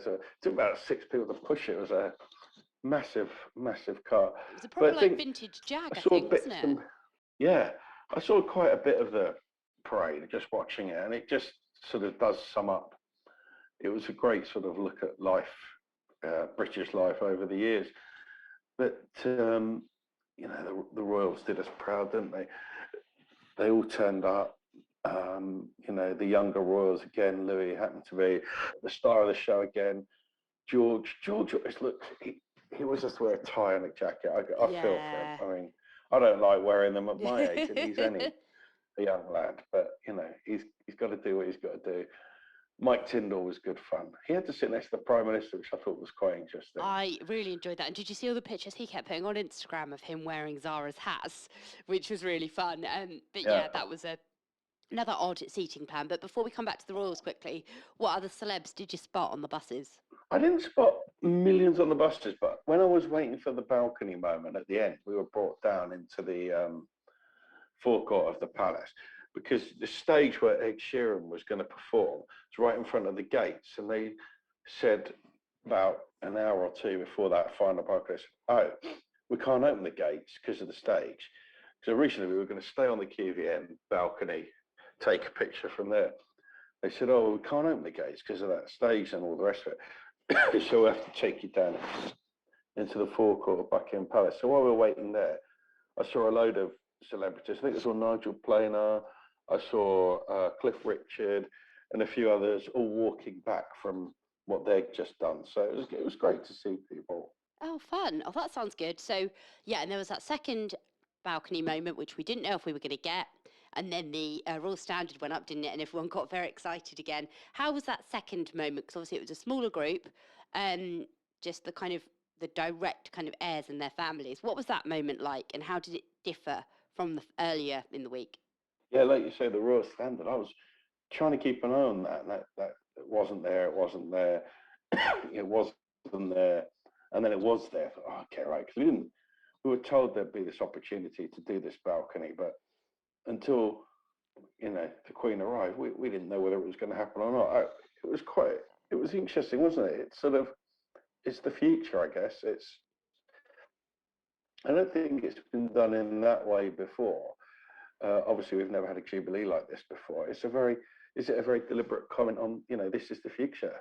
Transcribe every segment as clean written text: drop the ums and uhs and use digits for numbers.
It took about 6 people to push it. It was a massive, massive car. It was a proper But I like think vintage Jag, I I saw think, wasn't bits it? and yeah, I saw quite a bit of the parade just watching it, and it just sort of does sum up. It was a great sort of look at life, British life over the years. But the royals did us proud, didn't they? They all turned up. The younger royals again. Louis happened to be the star of the show again. George always looked. He was just wear a tie and a jacket. I feel for him. Yeah. I mean, I don't like wearing them at my age, and he's only a young lad. But he's got to do what he's got to do. Mike Tyndall was good fun. He had to sit next to the Prime Minister, which I thought was quite interesting. I really enjoyed that. And did you see all the pictures he kept putting on Instagram of him wearing Zara's hats, which was really fun. But yeah, that was another odd seating plan. But before we come back to the Royals quickly, what other celebs did you spot on the buses? I didn't spot millions on the buses, but when I was waiting for the balcony moment at the end, we were brought down into the forecourt of the palace because the stage where Ed Sheeran was going to perform was right in front of the gates, and they said about an hour or two before that final broadcast, "Oh, we can't open the gates because of the stage." So originally we were going to stay on the QVM balcony, take a picture from there. They said, "Oh, we can't open the gates because of that stage and all the rest of it." So we'll have to take you down into the forecourt of Buckingham Palace. So while we were waiting there, I saw a load of celebrities. I think I saw Nigel Planer, I saw Cliff Richard, and a few others all walking back from what they'd just done. So it was great to see people. Oh, fun. Oh, that sounds good. So, yeah, and there was that second balcony moment, which we didn't know if we were going to get. And then the Royal Standard went up, didn't it? And everyone got very excited again. How was that second moment? Because obviously it was a smaller group, just the direct kind of heirs and their families. What was that moment like, and how did it differ from the earlier in the week? Yeah, like you say, the Royal Standard. I was trying to keep an eye on that, and that it wasn't there. It wasn't there. It wasn't there, and then it was there. I thought, oh, okay, right, because we were told there'd be this opportunity to do this balcony, but until the Queen arrived, we didn't know whether it was going to happen or not. It was interesting, wasn't it? It's the future, I guess. I don't think it's been done in that way before. Obviously, we've never had a jubilee like this before. Is it a very deliberate comment on, this is the future?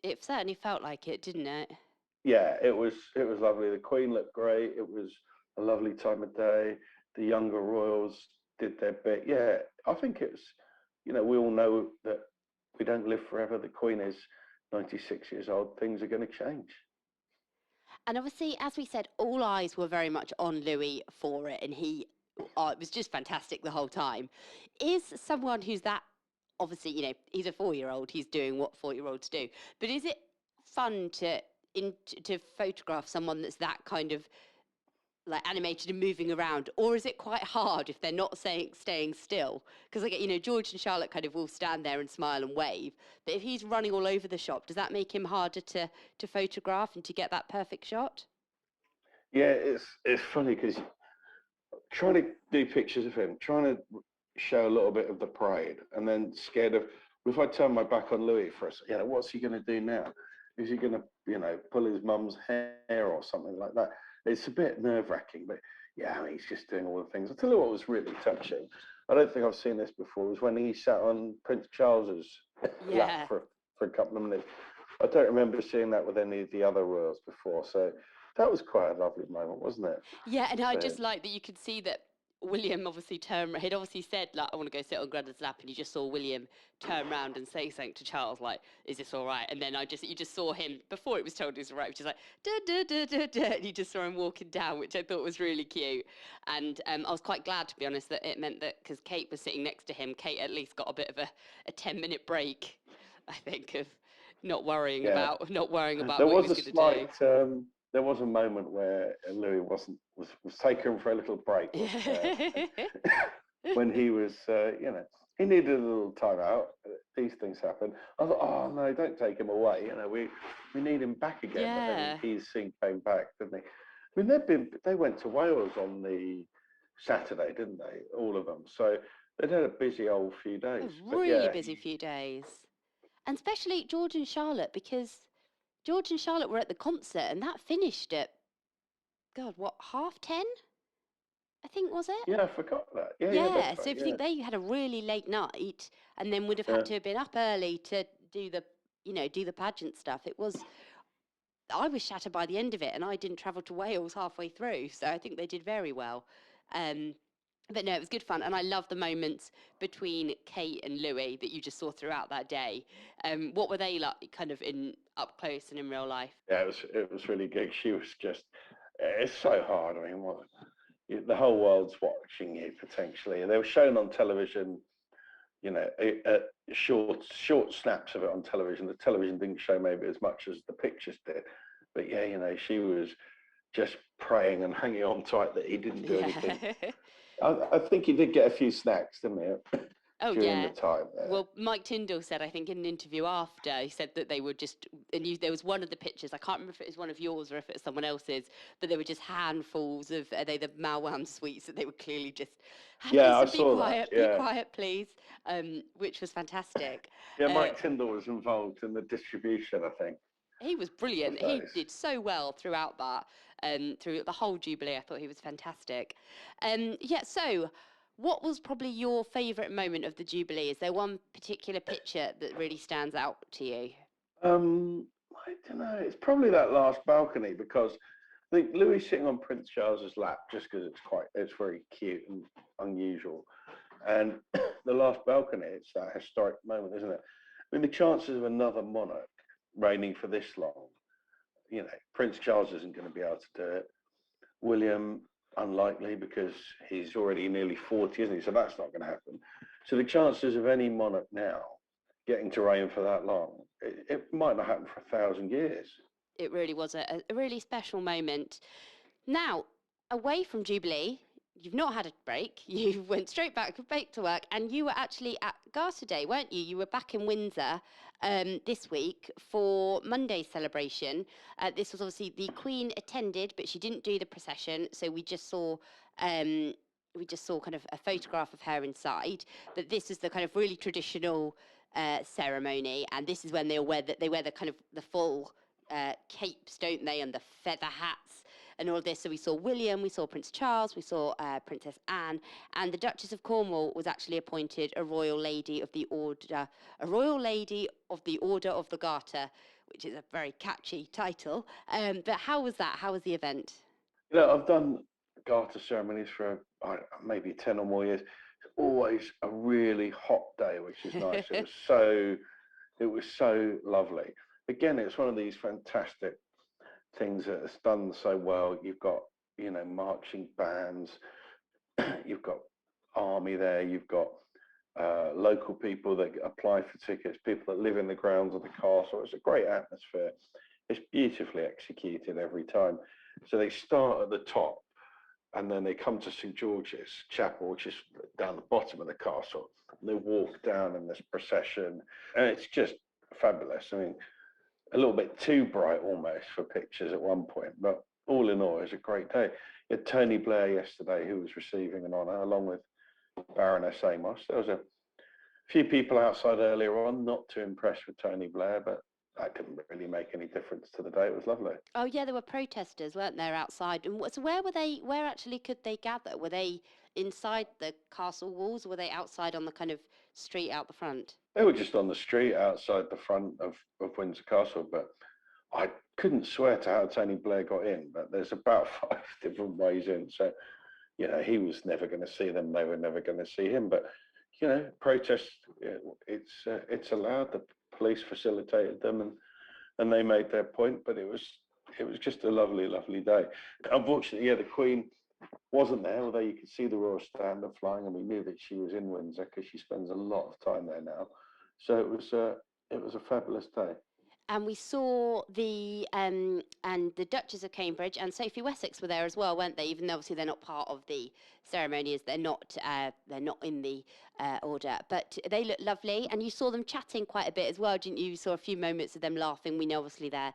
It certainly felt like it, didn't it? Yeah, it was lovely. The Queen looked great. It was a lovely time of day. The younger royals did their bit. Yeah, I think it's, we all know that we don't live forever. The Queen is 96 years old. Things are going to change. And obviously, as we said, all eyes were very much on Louis for it, and it was just fantastic the whole time. Is someone who's that, obviously, he's a 4-year-old, he's doing what 4-year-olds do, but is it fun to photograph someone that's that kind of like animated and moving around, or is it quite hard if they're not staying still? Because George and Charlotte kind of will stand there and smile and wave, but if he's running all over the shop, does that make him harder to photograph and to get that perfect shot? Yeah, it's funny because trying to do pictures of him, trying to show a little bit of the parade, and then scared of if I turn my back on Louis for a second, what's he going to do now? Is he going to pull his mum's hair or something like that? It's a bit nerve-wracking, but yeah, I mean, he's just doing all the things. I'll tell you what was really touching. I don't think I've seen this before. Was when he sat on Prince Charles's lap for a couple of minutes. I don't remember seeing that with any of the other royals before. So that was quite a lovely moment, wasn't it? Yeah, and I just like that you could see that William obviously he'd obviously said, like, I want to go sit on Greta's lap, and you just saw William turn around and say something to Charles, like, is this all right? And then you just saw him, before it was told he was all right, which is like, da, da, da, da, da, and you just saw him walking down, which I thought was really cute. And I was quite glad, to be honest, that it meant that, because Kate was sitting next to him, Kate at least got a bit of a 10-minute break, I think, of not worrying about there what he was was going to do. There was a moment where Louis was taken for a little break when he was, he needed a little time out. These things happen. I thought, oh no, don't take him away. We need him back again. Yeah. But then he soon came back, didn't he? I mean, they went to Wales on the Saturday, didn't they? All of them. So they'd had a busy old few days. Busy few days. And especially George and Charlotte, because George and Charlotte were at the concert, and that finished at, God, what, 10:30? I think, was it? Yeah, I forgot that. Yeah, yeah, Yeah. that's So right. if you Yeah, think they had a really late night, and then would have yeah. had to have been up early to do the, do the pageant stuff, it was. I was shattered by the end of it, and I didn't travel to Wales halfway through. So I think they did very well. Um, but no, it was good fun, and I love the moments between Kate and Louis that you just saw throughout that day. What were they like, kind of in up close and in real life? Yeah, it was really good. She was just, it's so hard. I mean, the whole world's watching you potentially. They were shown on television, short snaps of it on television. The television didn't show maybe as much as the pictures did, but yeah, she was just praying and hanging on tight that he didn't do anything. Yeah. I think he did get a few snacks, didn't he, Oh during yeah. the time there. Well, Mike Tyndall said, I think in an interview after, he said that they were just, there was one of the pictures, I can't remember if it was one of yours or if it's someone else's, but there were just handfuls of, are they the Malwan sweets that they were clearly just, Yeah, I Lisa, saw that. be Yeah, quiet, please, which was fantastic. yeah. Mike Tyndall was involved in the distribution, I think, He was of brilliant. He those. did so well throughout that, through the whole Jubilee. I thought he was fantastic. Yeah, so what was probably your favourite moment of the Jubilee? Is there one particular picture that really stands out to you? I don't know. It's probably that last balcony because I think Louis sitting on Prince Charles's lap just because it's very cute and unusual. And the last balcony, it's that historic moment, isn't it? I mean, the chances of another monarch reigning for this long, Prince Charles isn't going to be able to do it. William, unlikely because he's already nearly 40, isn't he? So that's not going to happen. So the chances of any monarch now getting to reign for that long, it might not happen for 1,000 years. It really was a really special moment. Now, away from Jubilee, you've not had a break. You went straight back to work, and you were actually at Garter Day, weren't you? You were back in Windsor this week for Monday's celebration. This was obviously the Queen attended, but she didn't do the procession, so we just saw. Kind of a photograph of her inside, but this is the kind of really traditional ceremony, and this is when they wear the kind of the full capes, don't they, and the feather hats and all of this. So we saw William, we saw Prince Charles, we saw Princess Anne, and the Duchess of Cornwall was actually appointed a Royal Lady of the Order of the Garter, which is a very catchy title. But how was that? How was the event? I've done Garter ceremonies for maybe 10 or more years. It's always a really hot day, which is nice. It was so lovely. Again, it's one of these fantastic things that has done so well. You've got, marching bands, you've got army there, you've got local people that apply for tickets, people that live in the grounds of the castle. It's a great atmosphere. It's beautifully executed every time. So they start at the top and then they come to St. George's Chapel, which is down the bottom of the castle. And they walk down in this procession, and it's just fabulous. I mean, a little bit too bright almost for pictures at one point, but all in all, it was a great day. You had Tony Blair yesterday, who was receiving an honour, along with Baroness Amos. There was a few people outside earlier on, not too impressed with Tony Blair, but that didn't really make any difference to the day. It was lovely. Oh yeah, there were protesters, weren't there, outside? And so where were they? Where actually could they gather? Were they inside the castle walls, or were they outside on the kind of street out the front? They were just on the street outside the front of Windsor Castle, but I couldn't swear to how Tony Blair got in, but there's about 5 different ways in. So, he was never going to see them. They were never going to see him. But, protests, it's allowed. The police facilitated them and they made their point, but it was just a lovely, lovely day. Unfortunately, the Queen wasn't there, although you could see the Royal Standard flying, and we knew that she was in Windsor because she spends a lot of time there now. So it was a fabulous day. And we saw and the Duchess of Cambridge and Sophie Wessex were there as well, weren't they? Even though obviously they're not part of the ceremony, as they're not in the order, but they look lovely. And you saw them chatting quite a bit as well, didn't you? You saw a few moments of them laughing. We know obviously they're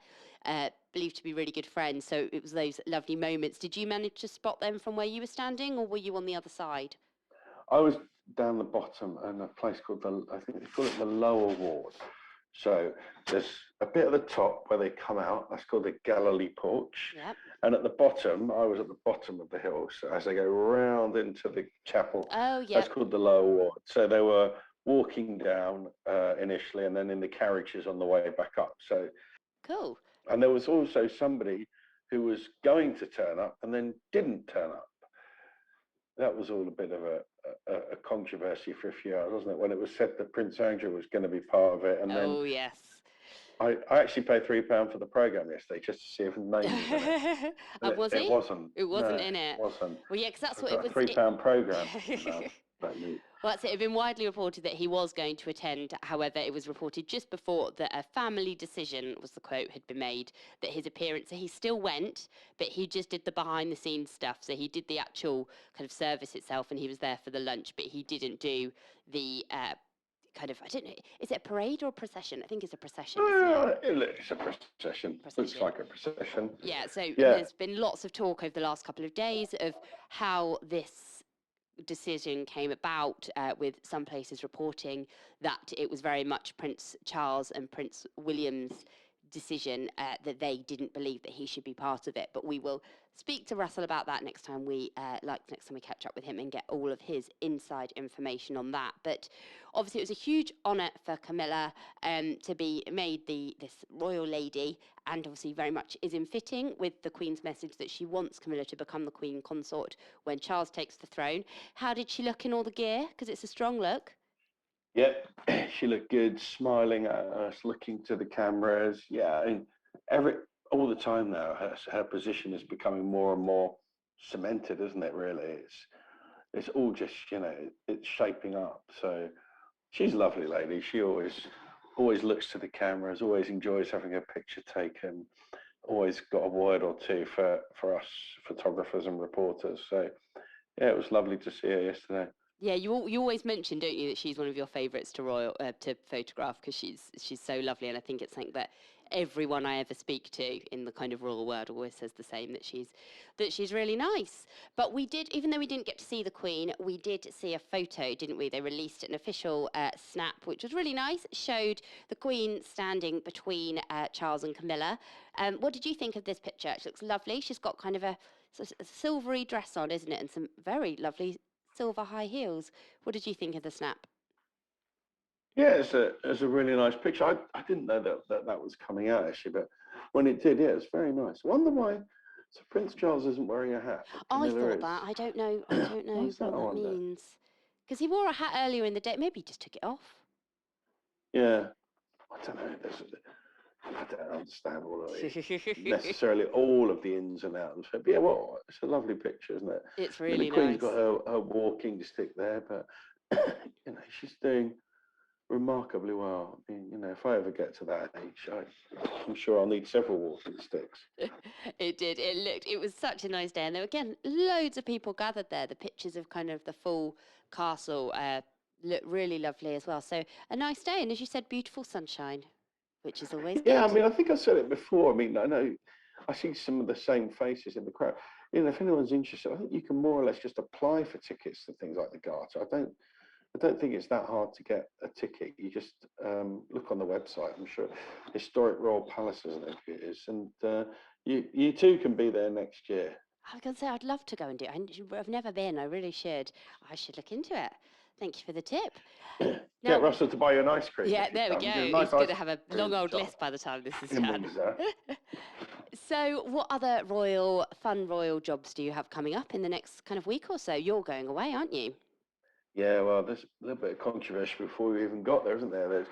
believed to be really good friends, so it was those lovely moments. Did you manage to spot them from where you were standing, or were you on the other side? I was down the bottom in a place called I think they call it the Lower Ward. So there's a bit at the top where they come out. That's called the Galilee porch. Yep. And at the bottom, I was at the bottom of the hill. So as they go round into the chapel, Oh, that's yep. called the lower ward. So they were walking down initially, and then in the carriages on the way back up. So Cool. and there was also somebody who was going to turn up and then didn't turn up. That was all a bit of a controversy for a few hours, wasn't it? When it was said that Prince Andrew was going to be part of it, and then Oh, yes. I actually paid £3 for the program yesterday just to see if his name was in it. And was he? It wasn't. It wasn't No, in it. it wasn't. Well, yeah, because that's I've what it got a was. £3 program. No, don't need. Well, that's it. It had been widely reported that he was going to attend. However, it was reported just before that a family decision, was the quote, had been made that his appearance, so he still went, but he just did the behind the scenes stuff. So he did the actual kind of service itself and he was there for the lunch, but he didn't do the kind of, I don't know, is it a parade or a procession? I think it's a procession, isn't it? It's a procession. Looks Procession. like a procession. Yeah, so Yeah. there's been lots of talk over the last couple of days of how this decision came about, with some places reporting that it was very much Prince Charles and Prince William's decision, that they didn't believe that he should be part of it. But we will speak to Russell about that next time we catch up with him and get all of his inside information on that. But obviously it was a huge honour for Camilla to be made this royal lady, and obviously very much is in fitting with the Queen's message that she wants Camilla to become the Queen consort when Charles takes the throne. How did she look in all the gear? Because it's a strong look. Yep, she looked good, smiling at us, looking to the cameras. Yeah, and all the time now, her position is becoming more and more cemented, isn't it? Really, it's all just it's shaping up. So she's a lovely lady. She always looks to the cameras, always enjoys having a picture taken, always got a word or two for us photographers and reporters. So yeah, it was lovely to see her yesterday. Yeah, you always mention, don't you, that she's one of your favourites to photograph because she's so lovely, and I think it's something that everyone I ever speak to in the kind of royal world always says the same, that she's really nice. But we did, even though we didn't get to see the Queen, we did see a photo, didn't we? They released an official snap, which was really nice. It showed the Queen standing between Charles and Camilla. What did you think of this picture? It looks lovely. She's got kind of a silvery dress on, isn't it, and some very lovely silver high heels. What did you think of the snap? Yeah, it's a really nice picture. I didn't know that was coming out actually, but when it did, yeah, it's very nice. I wonder why so Prince Charles isn't wearing a hat. I Camilla thought that. is. I don't know. I don't know What's that, I what that wonder? means. Because he wore a hat earlier in the day. Maybe he just took it off. Yeah, I don't know. I don't understand all of it. Necessarily all of the ins and outs. But yeah, well, it's a lovely picture, isn't it? It's I mean, really the Queen's nice. got her walking stick there, but she's doing remarkably well. I mean, if I ever get to that age, I'm sure I'll need several walking sticks. It did. It was such a nice day. And there were, again, loads of people gathered there. The pictures of kind of the full castle look really lovely as well. So a nice day. And as you said, beautiful sunshine, which is always Yeah, good. I mean, I think I said it before. I mean, I know I see some of the same faces in the crowd. If anyone's interested, I think you can more or less just apply for tickets to things like the Garter. I don't think it's that hard to get a ticket. You just look on the website. I'm sure Historic Royal Palaces, I think it is, and you too can be there next year. I was going to say, I'd love to go and do it. I've never been. I really should. I should look into it. Thank you for the tip. Now, Get Russell to buy you an ice cream. yeah, if you there we come. go. There's a He's nice going ice to have a cream long old shop list by the time this is in done. Windsor. So, what other fun royal jobs do you have coming up in the next kind of week or so? You're going away, aren't you? Yeah, well, there's a little bit of controversy before we even got there, isn't there? There's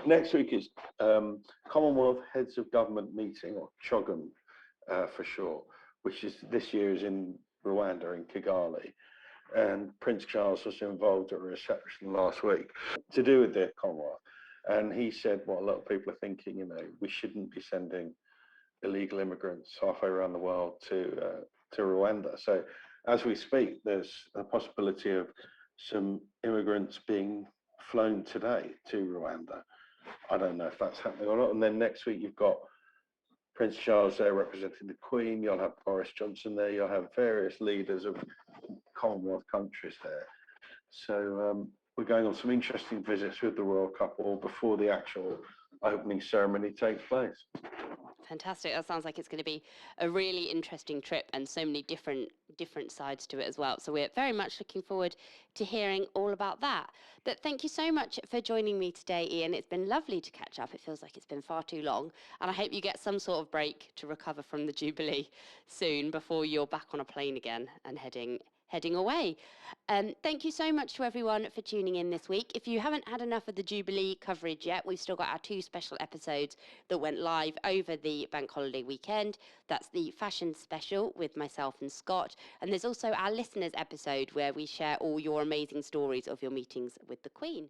next week is Commonwealth Heads of Government meeting, or CHOGM for short, which is this year is in Rwanda in Kigali, and Prince Charles was involved at a reception last week to do with the Commonwealth, and he said what a lot of people are thinking. We shouldn't be sending illegal immigrants halfway around the world to Rwanda. So as we speak, there's a possibility of some immigrants being flown today to Rwanda. I don't know if that's happening or not. And then next week you've got Prince Charles there representing the Queen. You'll have Boris Johnson there. You'll have various leaders of Commonwealth countries there. So we're going on some interesting visits with the royal couple before the actual opening ceremony takes place. Fantastic. That sounds like it's going to be a really interesting trip and so many different sides to it as well. So we're very much looking forward to hearing all about that. But thank you so much for joining me today, Ian. It's been lovely to catch up. It feels like it's been far too long. And I hope you get some sort of break to recover from the Jubilee soon before you're back on a plane again and heading away. Thank you so much to everyone for tuning in this week. If you haven't had enough of the Jubilee coverage yet, we've still got our 2 special episodes that went live over the bank holiday weekend. That's the fashion special with myself and Scott. And there's also our listeners episode where we share all your amazing stories of your meetings with the Queen.